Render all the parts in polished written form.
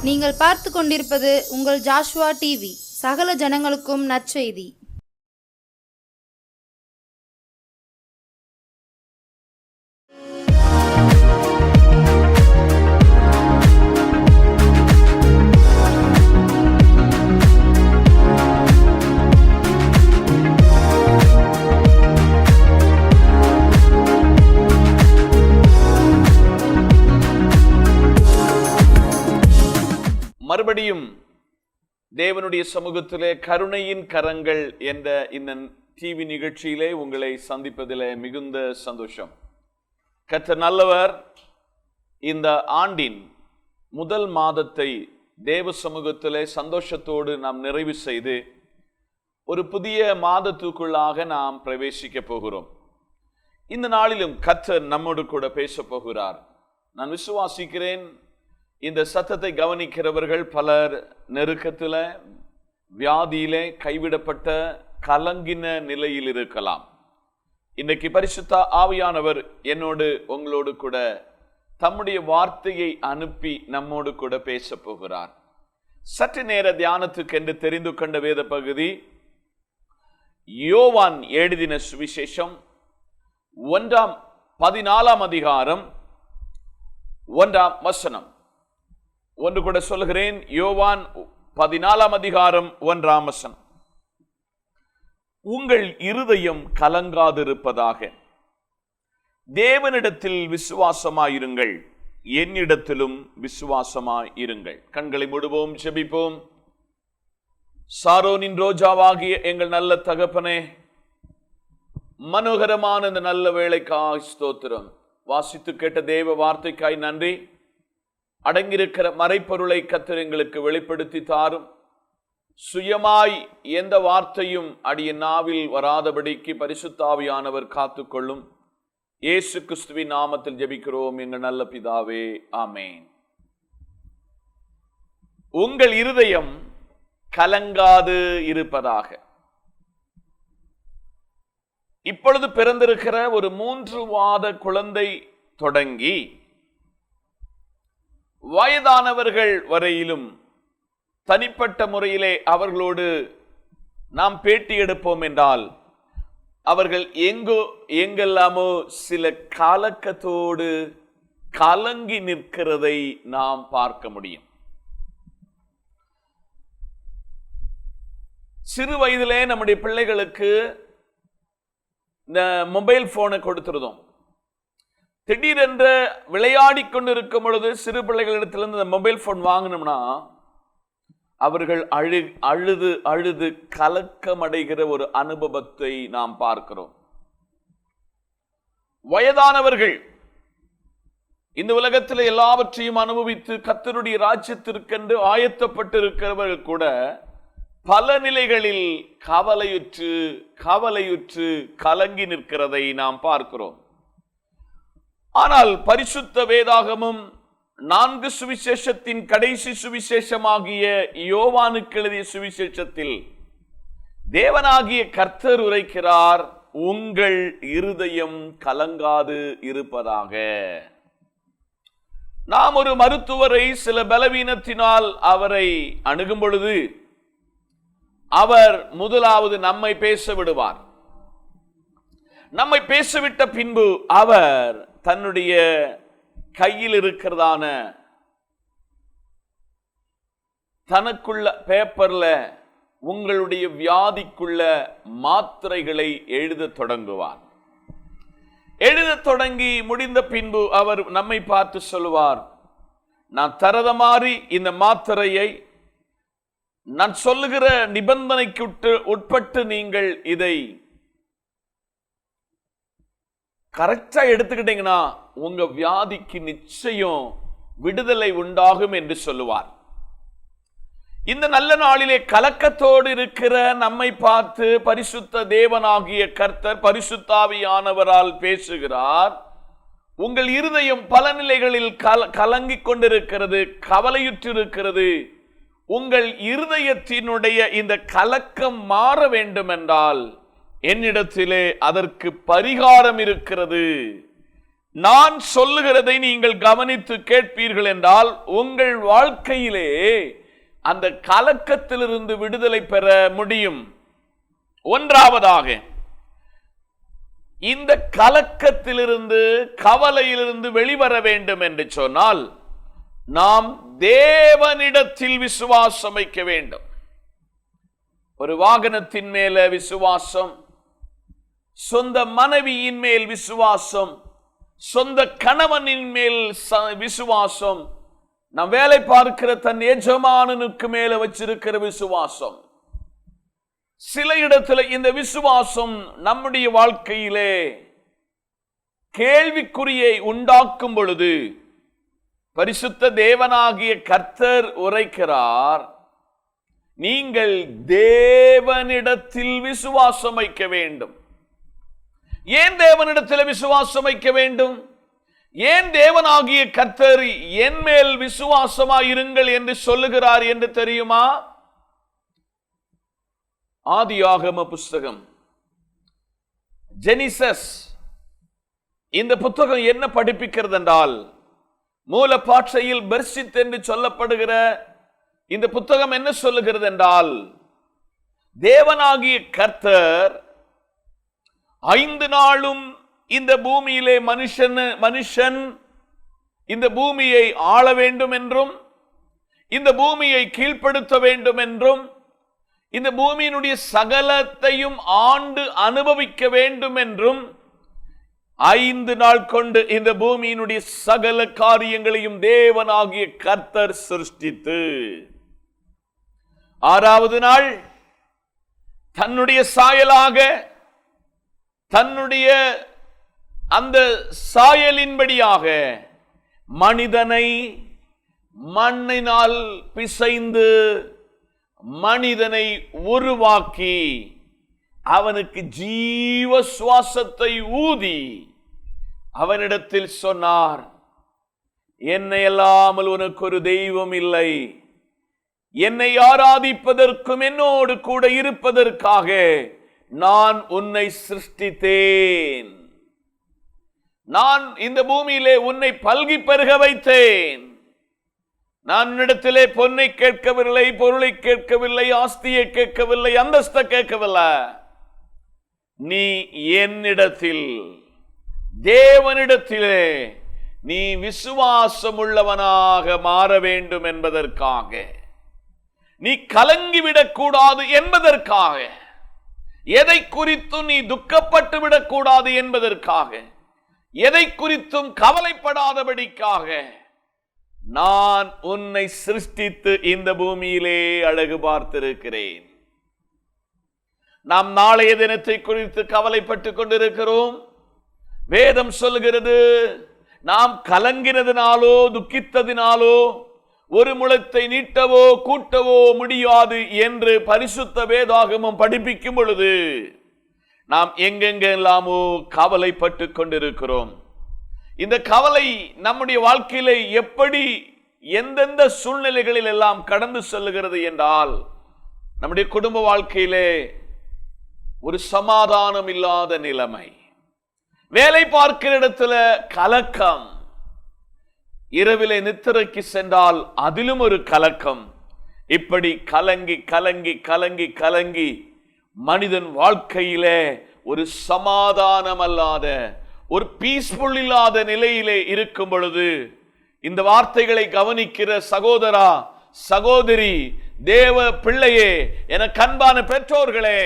நீங்கள் பார்த்து கொண்டிருப்பது உங்கள் ஜாஷுவா டிவி. சகல ஜனங்களுக்கும் நற்செய்தி. மறுபடியும் தேவனுடைய சமூகத்திலே கருணையின் கரங்கள் என்ற இந்த டிவி நிகழ்ச்சியிலே உங்களை சந்திப்பதிலே மிகுந்த சந்தோஷம். கர்த்தர் நல்லவர். இந்த ஆண்டின் முதல் மாதத்தை தேவ சமூகத்திலே சந்தோஷத்தோடு நாம் நிறைவு செய்து ஒரு புதிய மாதத்துக்குள்ளாக நாம் பிரவேசிக்க போகிறோம். இந்த நாளிலும் கர்த்தர் நம்மோடு கூட பேச போகிறார். நான் விசுவாசிக்கிறேன், இந்த சத்தத்தை கவனிக்கிறவர்கள் பலர் நெருக்கத்தில், வியாதியிலே, கைவிடப்பட்ட கலங்கின நிலையில் இருக்கலாம். இன்றைக்கு பரிசுத்த ஆவியானவர் என்னோடு உங்களோடு கூட தம்முடைய வார்த்தையை அனுப்பி நம்மோடு கூட பேச போகிறார். சற்று நேர தியானத்துக்கு என்று தெரிந்து கொண்ட வேத பகுதி யோவான் எழுதின சுவிசேஷம் 14 அதிகாரம் 1 ஒன்று கூட சொல்கிறேன். யோவான் 14 அதிகாரம் 1 உங்கள் இருதயம் கலங்காதிருப்பதாக, தேவனிடத்தில் விசுவாசமாயிருங்கள், என்னிடத்திலும் விசுவாசமாயிருங்கள். கண்களை மூடுவோம், ஜெபிப்போம். சாரோனின் ரோஜாவாகிய எங்கள் நல்ல தகப்பனே, மனோகரமான இந்த நல்ல வேளைக்காய் ஸ்தோத்திரம். வாசித்து கேட்ட தேவ வார்த்தைக்காய் நன்றி. அடங்கியிருக்கிற மறைப்பொருளை கர்த்தர் எங்களுக்கு வெளிப்படுத்தி தாரும். சுயமாய் எந்த வார்த்தையும் அடியின் நாவில் வராதபடிக்கு பரிசுத்த ஆவியானவர் காத்துக்கொள்ளும். இயேசு கிறிஸ்துவின் நாமத்தில் ஜெபிக்கிறோம் எங்கள் நல்ல பிதாவே, ஆமென். உங்கள் இருதயம் கலங்காது இருப்பதாக. இப்பொழுது பிறந்திருக்கிற ஒரு 3 மாத குழந்தை தொடங்கி வயதானவர்கள் வரையிலும் தனிப்பட்ட முறையிலே அவர்களோடு நாம் பேட்டி எடுப்போம் என்றால் அவர்கள் எங்கெல்லாமோ சில கலக்கத்தோடு கலங்கி நிற்கிறதை நாம் பார்க்க முடியும். சிறு வயதிலே நம்முடைய பிள்ளைகளுக்கு இந்த மொபைல் போனை கொடுத்துருந்தோம். திடீரென்று விளையாடி கொண்டிருக்கும் பொழுது சிறு பிள்ளைகளிடத்திலிருந்து இந்த மொபைல் போன் வாங்கினோம்னா அவர்கள் அழுது அழுது கலக்கமடைகிற ஒரு அனுபவத்தை நாம் பார்க்கிறோம். வயதானவர்கள் இந்த உலகத்தில் எல்லாவற்றையும் அனுபவித்து கர்த்தருடைய ராஜ்யத்திற்கென்று ஆயத்தப்பட்டிருக்கிறவர்கள் கூட பல நிலைகளில் கவலையுற்று கலங்கி நிற்கிறதை நாம் பார்க்கிறோம். ஆனால் பரிசுத்த வேதாகமும் 4 சுவிசேஷத்தின் கடைசி சுவிசேஷமாகிய யோவானுக்கு எழுதிய சுவிசேஷத்தில் தேவனாகிய கர்த்தர் உரைக்கிறார், உங்கள் இருதயம் கலங்காது இருப்பதாக. நாம் ஒரு மருத்துவரை சில பலவீனத்தினால் அவரை அணுகும் பொழுது அவர் முதலாவது நம்மை பேச விடுவார். நம்மை பேசவிட்ட பின்பு அவர் தன்னுடைய கையில் இருக்கிறதான தனக்குள்ள பேப்பர்ல உங்களுடைய வியாதிக்குள்ள மாத்திரைகளை எழுத தொடங்குவார். எழுத தொடங்கி முடிந்த பின்பு அவர் நம்மை பார்த்து சொல்லுவார், நான் தரத மாதிரி இந்த மாத்திரையை நான் சொல்லுகிற நிபந்தனைக்கு உட்பட்டு நீங்கள் இதை கரெக்டா எடுத்துக்கிட்டீங்கன்னா உங்க வியாதிக்கு நிச்சயம் விடுதலை உண்டாகும் என்று சொல்லுவார். இந்த நல்ல நாளிலே கலக்கத்தோடு இருக்கிற நம்மை பார்த்து பரிசுத்த தேவனாகிய கர்த்தர் பரிசுத்த ஆவியானவரால் பேசுகிறார். உங்கள் இருதயம் பல நிலைகளில் கலங்கிக் கொண்டிருக்கிறது, கவலையுற்றிருக்கிறது. உங்கள் இருதயத்தினுடைய இந்த கலக்கம் மாற வேண்டும் என்றால் என்னிடத்திலே அதற்கு பரிகாரம் இருக்கிறது. நான் சொல்லுகிறதை நீங்கள் கவனித்து கேட்பீர்கள் என்றால் உங்கள் வாழ்க்கையிலே அந்த கலக்கத்திலிருந்து விடுதலை பெற முடியும். ஒன்றாவதாக, இந்த கலக்கத்திலிருந்து கவலையிலிருந்து வெளிவர வேண்டும் என்று சொன்னால் நாம் தேவனிடத்தில் விசுவாசம் வைக்க வேண்டும். ஒரு வாகனத்தின் மேல விசுவாசம், சொந்த மனைவியின் மேல் விசுவாசம், சொந்த கணவனின் மேல் விசுவாசம், நாம் வேலை பார்க்கிற தன் எஜமானனுக்கு மேல வச்சிருக்கிற விசுவாசம். சில இடத்துல இந்த விசுவாசம் நம்முடைய வாழ்க்கையிலே கேள்விக்குறியை உண்டாக்கும் பொழுது பரிசுத்த தேவனாகிய கர்த்தர் உரைக்கிறார், நீங்கள் தேவனிடத்தில் விசுவாசம் வைக்க வேண்டும். ஏன் தேவனிடத்தில் விசுவாசம் வைக்க வேண்டும்? ஏன் தேவனாகிய கர்த்தர் என் மேல் விசுவாசமாயிருங்கள் என்று சொல்லுகிறார் என்று தெரியுமா? ஆதியாகம புஸ்தகம், ஜெனிசஸ், இந்த புத்தகம் என்ன படிப்பிக்கிறது என்றால், மூல பாஷையில் பெர்சித் என்று சொல்லப்படுகிற இந்த புத்தகம் என்ன சொல்லுகிறது என்றால், தேவனாகிய கர்த்தர் 5 நாளும் இந்த பூமியிலே மனுஷன் இந்த பூமியை ஆள வேண்டும் என்றும், இந்த பூமியை கீழ்ப்படுத்த வேண்டும் என்றும், இந்த பூமியினுடைய சகலத்தையும் ஆண்டு அனுபவிக்க வேண்டும் என்றும் 5 நாள் கொண்டு இந்த பூமியினுடைய சகல காரியங்களையும் தேவனாகிய கர்த்தர் சிருஷ்டித்து 6வது நாள் தன்னுடைய சாயலாக, தன்னுடைய அந்த சாயலின்படியாக மனிதனை மண்ணினால் பிசைந்து மனிதனை உருவாக்கி அவனுக்கு ஜீவ சுவாசத்தை ஊதி அவனிடத்தில் சொன்னார், என்னை அல்லாமல் உனக்கு ஒரு தெய்வம் இல்லை, என்னை ஆராதிப்பதற்கும் என்னோடு கூட இருப்பதற்காக நான் உன்னை சிருஷ்டித்தேன், நான் இந்த பூமியிலே உன்னை பல்கி பெருக வைத்தேன், நான் உன்னிடத்திலே பொன்னை கேட்கவில்லை, பொருளை கேட்கவில்லை, ஆஸ்தியை கேட்கவில்லை, அந்தஸ்தை கேட்கவில்லை, நீ என்னிடத்தில் தேவனிடத்திலே நீ விசுவாசம் உள்ளவனாக மாற வேண்டும் என்பதற்காக, நீ கலங்கிவிடக் கூடாது என்பதற்காக, எதை குறித்தும் நீ துக்கப்பட்டு விடக்கூடாது என்பதற்காக, எதை குறித்தும் கவலைப்படாதபடிக்காக நான் உன்னை சிருஷ்டித்து இந்த பூமியிலே அழகு பார்த்திருக்கிறேன். நாம் நாளைய தினத்தை குறித்து கவலைப்பட்டுக் கொண்டிருக்கிறோம். வேதம் சொல்கிறது, நாம் கலங்கினதினாலோ துக்கித்ததினாலோ ஒரு முழத்தை நீட்டவோ கூட்டவோ முடியாது என்று பரிசுத்த வேதாகமம் படிப்பிக்கும் பொழுது நாம் எங்கெங்கெல்லாமோ கவலைப்பட்டு கொண்டிருக்கிறோம். இந்த கவலை நம்முடைய வாழ்க்கையிலே எப்படி எந்தெந்த சூழ்நிலைகளில் எல்லாம் கடந்து செல்லுகிறது என்றால், நம்முடைய குடும்ப வாழ்க்கையிலே ஒரு சமாதானம் இல்லாத நிலைமை, வேலை பார்க்கிற இடத்துல கலக்கம், இரவிலே நித்திரைக்கு சென்றால் அதிலும் ஒரு கலக்கம், இப்படி கலங்கி கலங்கி கலங்கி கலங்கி மனிதன் வாழ்க்கையிலே ஒரு சமாதானம் அல்லாத, ஒரு பீஸ்ஃபுல் இல்லாத நிலையிலே இருக்கும் பொழுது, இந்த வார்த்தைகளை கவனிக்கிற சகோதரா சகோதரி, தேவ பிள்ளையே, என அன்பான பெற்றோர்களே,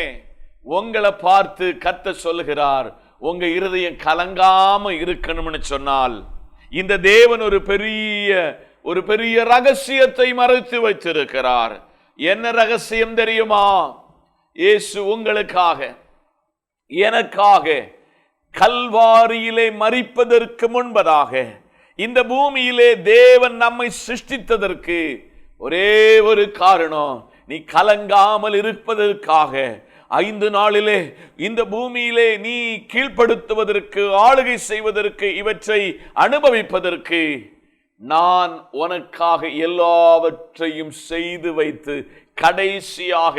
உங்களை பார்த்து கர்த்தர் சொல்லுகிறார், உங்க இருதயம் கலங்காம இருக்கணும்னு சொன்னால் இந்த தேவன் ஒரு பெரிய ரகசியத்தை மறைத்து வைத்திருக்கிறார். என்ன ரகசியம் தெரியுமா? இயேசு உங்களுக்காக எனக்காக கல்வாரியிலே மரிப்பதற்கு முன்பதாக இந்த பூமியிலே தேவன் நம்மை சிருஷ்டித்ததற்கு ஒரே ஒரு காரணம், நீ கலங்காமல் இருப்பதற்காக. 5 நாளிலே இந்த பூமியிலே நீ கீழ்ப்படுத்துவதற்கு, ஆளுகை செய்வதற்கு, இவற்றை அனுபவிப்பதற்கு நான் உனக்காக எல்லாவற்றையும் செய்து வைத்து கடைசியாக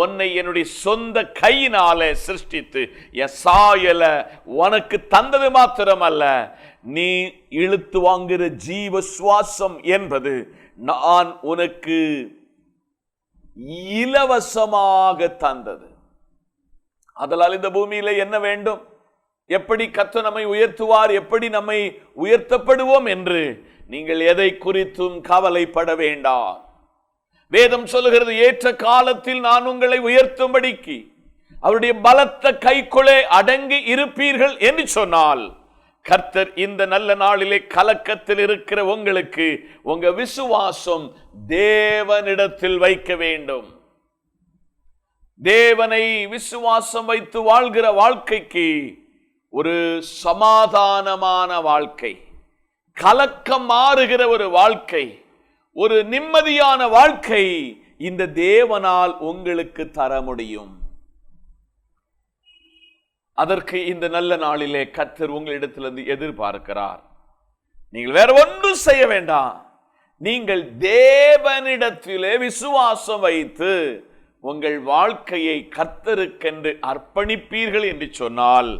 உன்னை என்னுடைய சொந்த கையினாலே சிருஷ்டித்து என் சாயல உனக்கு தந்தது மாத்திரமல்ல, நீ இழுத்து வாங்குகிற ஜீவ சுவாசம் என்பது நான் உனக்கு இலவசமாக தந்தது. அதனால் இந்த பூமியில என்ன வேண்டும், எப்படி கர்த்தர் நம்மை உயர்த்துவார், எப்படி நம்மை உயர்த்தப்படுவோம் என்று நீங்கள் எதை குறித்தும் கவலைப்பட வேண்டாம். வேதம் சொல்லுகிறது, ஏற்ற காலத்தில் நான் உங்களை உயர்த்தும்படிக்கு அவருடைய பலத்த கைக்குள்ளே அடங்கி இருப்பீர்கள் என்று சொன்னால், கர்த்தர் இந்த நல்ல நாளிலே கலக்கத்தில் இருக்கிற உங்களுக்கு உங்க விசுவாசம் தேவனிடத்தில் வைக்க வேண்டும். தேவனை விசுவாசம் வைத்து வாழ்கிற வாழ்க்கைக்கு ஒரு சமாதானமான வாழ்க்கை, கலக்கம் மாறுகிற ஒரு வாழ்க்கை, ஒரு நிம்மதியான வாழ்க்கை இந்த தேவனால் உங்களுக்கு தர முடியும். அதற்கு இந்த நல்ல நாளிலே கர்த்தர் உங்களிடத்திலிருந்து எதிர்பார்க்கிறார். நீங்கள் வேற ஒன்றும் செய்ய வேண்டாம். நீங்கள் தேவனிடத்திலே விசுவாசம் வைத்து உங்கள் வாழ்க்கையை கர்த்தருக்கென்று அர்ப்பணிப்பீர்கள் என்று சொன்னால்,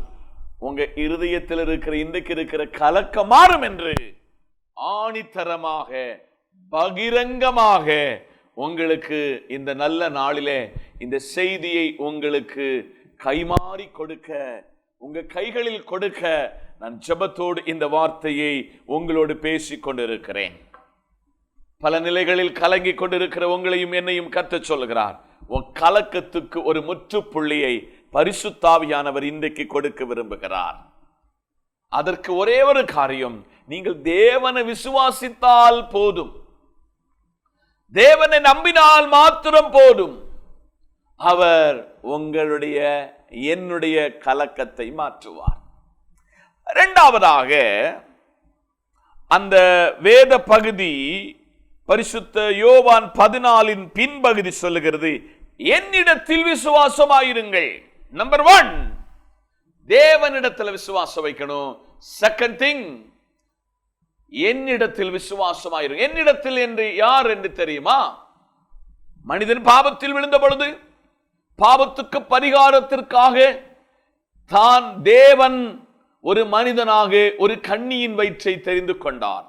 உங்க இருதயத்தில் இருக்கிற இன்றைக்கு இருக்கிற கலக்கம் மாறும் என்று ஆணித்தரமாக பகிரங்கமாக உங்களுக்கு இந்த நல்ல நாளிலே இந்த செய்தியை உங்களுக்கு கைமாறி கொடுக்க, உங்க கைகளில் கொடுக்க நான் ஜெபத்தோடு இந்த வார்த்தையை உங்களோடு பேசிக் கொண்டிருக்கிறேன். பல நிலைகளில் கலங்கி கொண்டிருக்கிற உங்களையும் என்னையும் கர்த்தர் சொல்லுகிறார், உன் கலக்கத்துக்கு ஒரு முற்றுப்புள்ளியை பரிசுத்த ஆவியானவர் இன்றைக்கு கொடுக்க விரும்புகிறார். அதற்கு ஒரே ஒரு காரியம், நீங்கள் தேவனை விசுவாசித்தால் போதும், தேவனை நம்பினால் மாத்திரம் போதும். அவர் உங்களுடைய என்னுடைய கலக்கத்தை மாற்றுவார். இரண்டாவதாக, அந்த வேத பகுதி பரிசுத்த யோவான் 14 பின்பகுதி சொல்லுகிறது, என்னிடத்தில் விசுவாசமாயிருங்கள். நம்பர் 1, தேவனிடத்தில் விசுவாசம் வைக்கணும். செகண்ட் திங், என்னிடத்தில் விசுவாசமாயிருங்க. என்னிடத்தில் என்று யார் என்று தெரியுமா? மனிதன் பாவத்தில் விழுந்த பொழுது பாவத்துக்கு பரிகாரத்திற்காக தான் தேவன் ஒரு மனிதனாக ஒரு கன்னியின் வயிற்றை தெரிந்து கொண்டார்.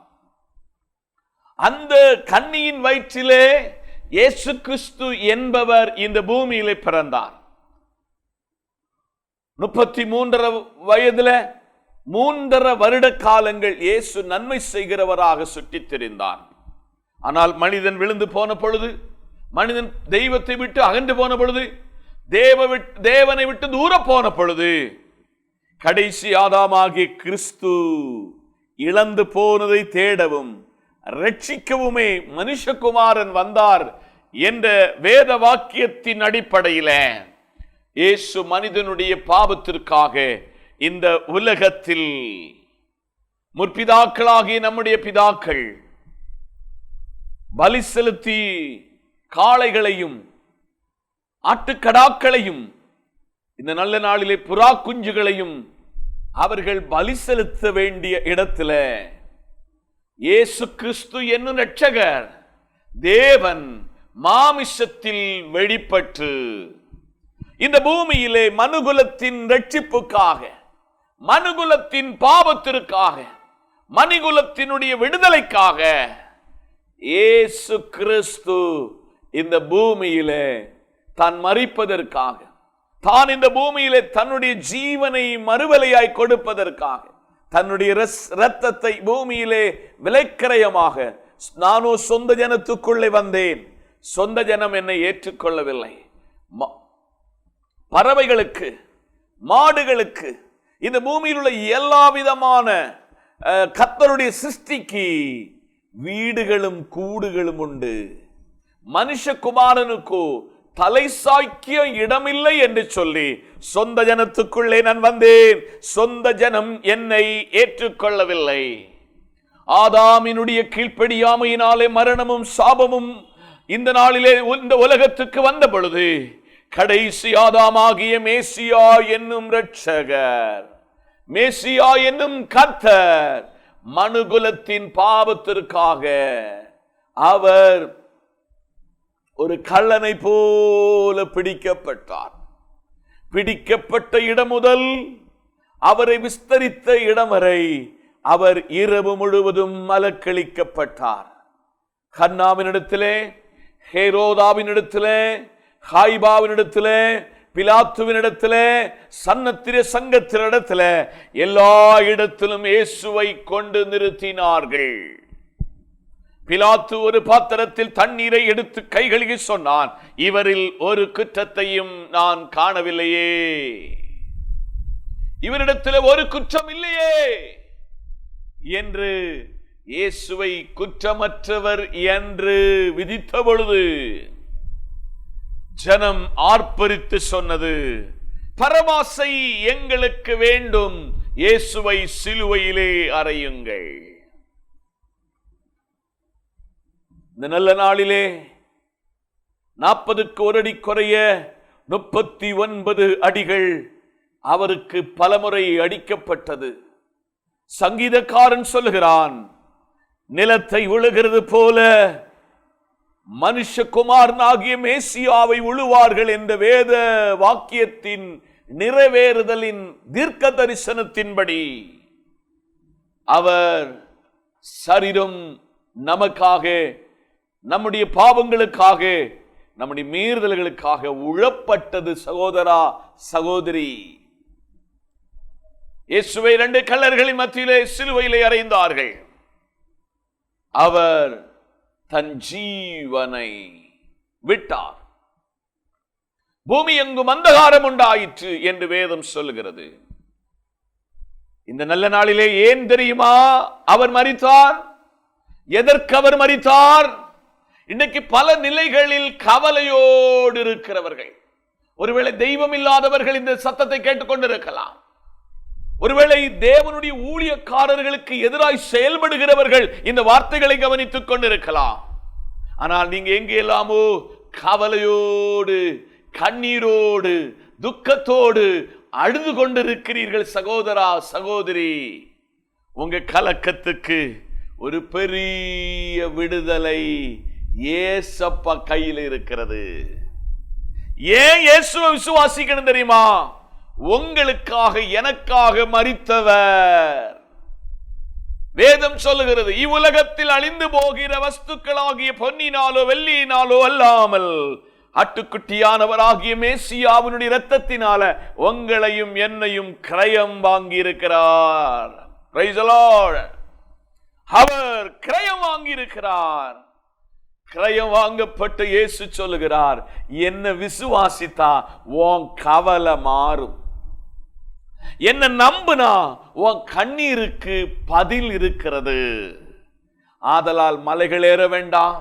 அந்த கன்னியின் வயிற்றிலே இயேசு கிறிஸ்து என்பவர் இந்த பூமியிலே பிறந்தார். 33 வயதுல 3.5 வருட காலங்கள் இயேசு நன்மை செய்கிறவராக சுற்றித் திரிந்தார். ஆனால் மனிதன் விழுந்து போன பொழுது, மனிதன் தெய்வத்தை விட்டு அகன்று போன பொழுது, தேவனை விட்டு தூர போன பொழுது, கடைசி ஆதாமாகிய கிறிஸ்து இழந்து போனதை தேடவும் ரட்சிக்கவுமே மனுஷகுமாரன் வந்தார் என்ற வேத வாக்கியத்தின் அடிப்படையில் இயேசு மனிதனுடைய பாவத்திற்காக இந்த உலகத்தில் முற்பிதாக்களாகிய நம்முடைய பிதாக்கள் பலி செலுத்தி காளைகளையும் ஆட்டுக்கடாக்களையும் இந்த நல்ல நாளிலே புறா குஞ்சுகளையும் அவர்கள் பலி செலுத்த வேண்டிய இடத்துல இயேசு கிறிஸ்து என்னும் இரட்சகர் தேவன் மாமிசத்தில் வெளிப்பட்டு இந்த பூமியிலே மனுகுலத்தின் ரட்சிப்புக்காக, மனுகுலத்தின் பாவத்திற்காக, மனிகுலத்தினுடைய விடுதலைக்காக இயேசு கிறிஸ்து இந்த பூமியிலே தான் மரிப்பதற்காக, தான் இந்த பூமியிலே தன்னுடைய ஜீவனை மறுவலையாய் கொடுப்பதற்காக, தன்னுடைய இரத்தத்தை பூமியிலே விலைக்கிரயமாக, நானோ சொந்த ஜனத்துக்குள்ளே வந்தேன், சொந்த ஜனம் என்னை ஏற்றுக்கொள்ளவில்லை. பறவைகளுக்கு, மாடுகளுக்கு, இந்த பூமியில் உள்ள எல்லா விதமான கர்த்தருடைய சிருஷ்டிக்கு வீடுகளும் கூடுகளும் உண்டு. மனுஷகுமாரனுக்கோ தலை சாய்க்கிய இடமில்லை என்று சொல்லி சொந்த ஜனத்துக்குள்ளே நான் வந்தேன், சொந்த ஜனம் என்னை ஏற்றுக்கொள்ளவில்லை. ஆதாமினுடைய கீழ்ப்படியாமையினாலே மரணமும் சாபமும் இந்த நாளிலே இந்த உலகத்துக்கு வந்த பொழுது கடைசி ஆதாமாகிய மேசியா என்னும் இரட்சகர், மேசியா என்னும் கர்த்தர் மனுகுலத்தின் பாவத்திற்காக அவர் ஒரு கள்ளனை போல பிடிக்கப்பட்டார். பிடிக்கப்பட்ட இடம் முதல் அவரை விஸ்தரித்த இடம் வரை அவர் இரவு முழுவதும் அலக்களிக்கப்பட்டார். ஹன்னாவினிடத்திலே, ஹேரோதாவினிடத்திலே, காய்பாவினிடத்திலே, பிலாத்துவினிடத்திலே, சன்னத்திர சங்கத்தினிடத்திலே, எல்லா இடத்திலும் இயேசுவை கொண்டு நிறுத்தினார்கள். பிலாத்து ஒரு பாத்திரத்தில் தண்ணீரை எடுத்து கைகளுக்கு சொன்னான், இவரில் ஒரு குற்றத்தையும் நான் காணவில்லையே, இவரிடத்தில் ஒரு குற்றம் இல்லையே என்று இயேசுவை குற்றமற்றவர் என்று விதித்த பொழுது ஜனம் ஆர்ப்பரித்து சொன்னது, பரபாசை எங்களுக்கு வேண்டும், இயேசுவை சிலுவையிலே அறையுங்கள். இந்த நல்ல நாளிலே 40க்கு ஒரு அடி குறைய 39 அடிகள் அவருக்கு பலமுறை அடிக்கப்பட்டது. சங்கீதக்காரன் சொல்லுகிறான், நிலத்தை உழுகிறது போல மனுஷகுமாரனாகிய மேசியாவை உழுவார்கள் என்ற வேத வாக்கியத்தின் நிறைவேறுதலின் தீர்க்க தரிசனத்தின்படி அவர் சரீரம் நமக்காக, நம்முடைய பாவங்களுக்காக, நம்முடைய மீறுதல்களுக்காக உழப்பட்டது. சகோதரா, சகோதரி, இயேசுவை 2 கள்ளர்களின் மத்தியிலே சிலுவையிலே அறைந்தார்கள். அவர் தன் ஜீவனை விட்டார். பூமி எங்கும் அந்தகாரம் உண்டாயிற்று என்று வேதம் சொல்லுகிறது. இந்த நல்ல நாளிலே ஏன் தெரியுமா அவர் மரித்தார்? எதற்கு அவர் மரித்தார்? இன்றைக்கு பல நிலைகளில் கவலையோடு இருக்கிறவர்கள், ஒருவேளை தெய்வம் இல்லாதவர்கள் இந்த சத்தத்தை கேட்டுக்கொண்டிருக்கலாம். ஒருவேளை தேவனுடைய ஊழியக்காரர்களுக்கு எதிராய் செயல்படுகிறவர்கள் இந்த வார்த்தைகளை கவனித்துக் கொண்டிருக்கலாம். ஆனால் நீங்க எங்கே எல்லாமோ கவலையோடு, கண்ணீரோடு, துக்கத்தோடு அழுது கொண்டிருக்கிறீர்கள். சகோதரா, சகோதரி, உங்க கலக்கத்துக்கு ஒரு பெரிய விடுதலை ஏசப்பா கையில் இருக்கிறது. ஏன் இயேசுவை விசுவாசிக்கணும் தெரியுமா? உங்களுக்காக, எனக்காக மரித்தவர். வேதம் சொல்லுகிறது, இவ்வுலகத்தில் அழிந்து போகிற வஸ்துக்களாகிய பொன்னினாலோ வெள்ளியினாலோ அல்லாமல் ஆட்டுக்குட்டியானவராகிய மேசியாவினுடைய இரத்தத்தினால உங்களையும் என்னையும் கிரயம் வாங்கி இருக்கிறார். Praise the Lord. அவர் கிரயம் வாங்கி இருக்கிறார். கிரயம் வாங்கப்பட்ட இயேசு சொல்லுகிறார், என்ன விசுவாசித்தா உன் கவலை மாறும், என்ன நம்புனா உன் கண்ணீருக்கு பதில் இருக்கிறது. ஆதலால் மலைகள் ஏற வேண்டாம்,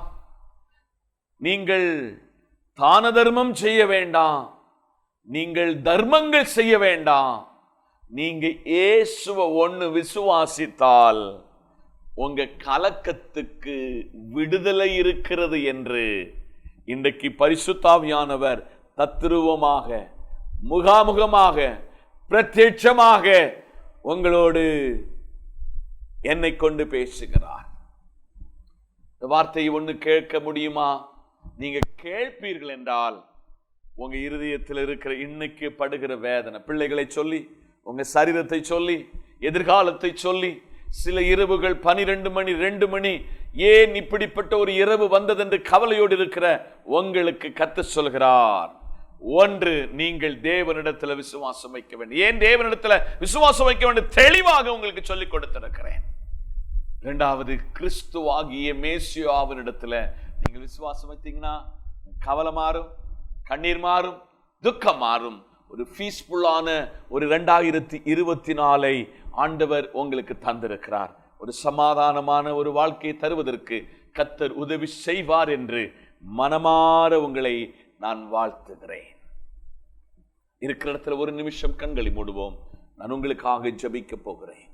நீங்கள் தான தர்மம் செய்ய வேண்டாம், நீங்கள் தர்மங்கள் செய்ய வேண்டாம். நீங்க இயேசுவை ஒன்னு விசுவாசித்தால் உங்க கலக்கத்துக்கு விடுதலை இருக்கிறது என்று இன்றைக்கு பரிசுத்த ஆவியானவர் தத்ரூபமாக, முகாமுகமாக, பிரத்யட்சமாக உங்களோடு என்னை கொண்டு பேசுகிறார். இந்த வார்த்தையை ஒன்று கேட்க முடியுமா? நீங்க கேட்பீர்கள் என்றால் உங்க இருதயத்தில் இருக்கிற இன்னைக்கு படுகிற வேதனை, பிள்ளைகளை சொல்லி, உங்க சரீரத்தை சொல்லி, எதிர்காலத்தை சொல்லி, சில இரவுகள் 12 மணி 2 மணி ஏன் இப்படிப்பட்ட ஒரு இரவு வந்ததென்று கவலையோடு இருக்கிற உங்களுக்கு கர்த்தர் சொல்கிறார், ஒன்று, நீங்கள் தேவனிடத்தில் விசுவாசம் வைக்க வேண்டும். ஏன் தேவனிடத்தில் விசுவாசம் வைக்க வேண்டும் தெளிவாக உங்களுக்கு சொல்லிக் கொடுத்திருக்கிறேன். இரண்டாவது, கிறிஸ்துவாகிய மேசியாவினிடத்தில் நீங்கள் விசுவாசம் வைத்தீங்கன்னா கவலை மாறும், கண்ணீர் மாறும், துக்கம் மாறும். ஒரு பீஸ்ஃபுல்லான ஒரு 2024 ஆண்டவர் உங்களுக்கு தந்திருக்கிறார். ஒரு சமாதானமான ஒரு வாழ்க்கையை தருவதற்கு கர்த்தர் உதவி செய்வார் என்று மனமாற உங்களை நான் வாழ்த்துகிறேன். இருக்கிற இடத்துல ஒரு நிமிஷம் கண்களை மூடுவோம். நான் உங்களுக்காக ஜெபிக்க போகிறேன்.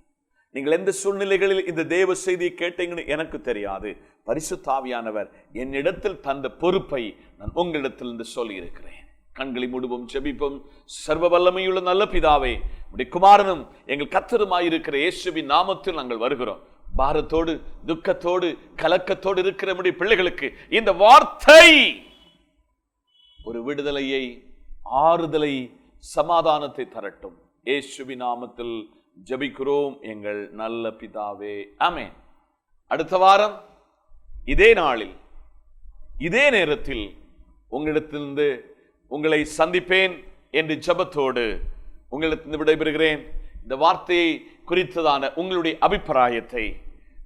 நீங்கள் எந்த சூழ்நிலைகளில் இந்த தேவ செய்தியை கேட்டீங்கன்னு எனக்கு தெரியாது. பரிசுத்த ஆவியானவர் என்னிடத்தில் தந்த பொறுப்பை நான் உங்களிடத்திலிருந்து சொல்லி இருக்கிறேன். கண்களை மூடுவோம், ஜெபிப்போம். சர்வ வல்லமையுள்ள நல்ல பிதாவே, உம்முடைய குமாரனும் எங்கள் கர்த்தருமாயிருக்கிற இயேசுவின் நாமத்தில் நாங்கள் வருகிறோம். பாரத்தோடு, துக்கத்தோடு, கலக்கத்தோடு இருக்கிற நம்முடைய பிள்ளைகளுக்கு இந்த வார்த்தை ஒரு விடுதலையை, ஆறுதலை, சமாதானத்தை தரட்டும். இயேசுவின் நாமத்தில் ஜெபிக்கிறோம் எங்கள் நல்ல பிதாவே, ஆமென். அடுத்த வாரம் இதே நாளில் இதே நேரத்தில் உங்களிடத்திலிருந்து உங்களை சந்திப்பேன் என்று ஜெபத்தோடு உங்களிடத்திலிருந்து விடைபெறுகிறேன். இந்த வார்த்தையை குறித்ததான உங்களுடைய அபிப்பிராயத்தை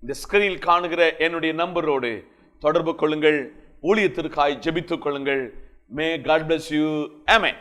இந்த ஸ்கிரீனில் காணுகிற என்னுடைய நம்பரோடு தொடர்பு கொள்ளுங்கள். ஊழியத்திற்காய் ஜெபித்துக் கொள்ளுங்கள். May God bless you. Amen.